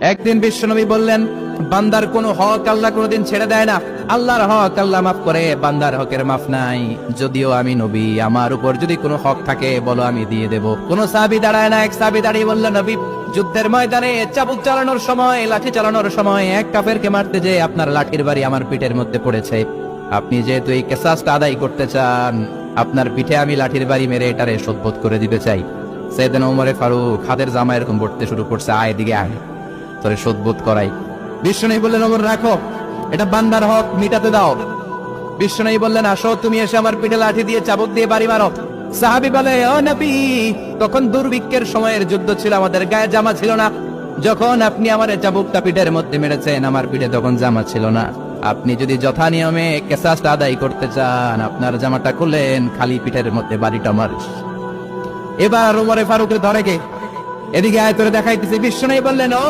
একদিন বিশ্বনবী বললেন, বান্দার কোনো হক আল্লাহ কোনোদিন ছেড়ে দেয় না। আল্লাহর হক আল্লাহ মাফ করে, বান্দার হকের মাফ নাই। যদিও আমি নবী, আমার উপর যদি কোনো হক থাকে বলো, আমি দিয়ে দেব। কোন সাহাবী দাঁড়ায় না। এক সাহাবী দাঁড়িয়ে বলল, নবী, যুদ্ধের ময়দানে চাবুক চালানোর সময়, লাঠি চালানোর সময় এক কাফেরকে মারতে যে আপনার লাঠির বাড়ি আমার পিঠের মধ্যে পড়েছে। আপনি যেহেতু এই কেসাসটা আদায় করতে চান, আপনার পিঠে আমি লাঠির বাড়ি মেরে এটারে শোধবোধ করে দিতে চাই। সাইয়েদনা ওমর ফারুক হাতের জামা এরকম পড়তে শুরু করছে, আয় দিকে আয়, তোরে শোধবোধ করাই। বিশ্বনবী বললেন, ওমর রাখো, এটা বান্দার হক, মিটাতে দাও। বিশ্বনবী বললেন, আসো, তুমি এসে আমার পিঠে লাঠি দিয়ে চাবুক দিয়ে বাড়ি মারো। সাহাবী বলে, ও নবী, তখন দুর্ভিক্ষের সময়ের যুদ্ধ ছিল, আমাদের গায়ে জামা ছিল না। যখন আপনি আমার চাবুকটা পিঠের মধ্যে মেরেছেন, আমার পিঠে তখন জামা ছিল না। আপনি যদি যথা নিয়মে কেসাসটা আদায় করতে চান, আপনার জামাটা খুলেন, খালি পিঠের মধ্যে বাড়িটা মারিস। এবার ওমরে ফারুকের ধরে কে, এদিকে আয়, তোরে দেখাইতেছি। বিশ্বনবী বললেন, ও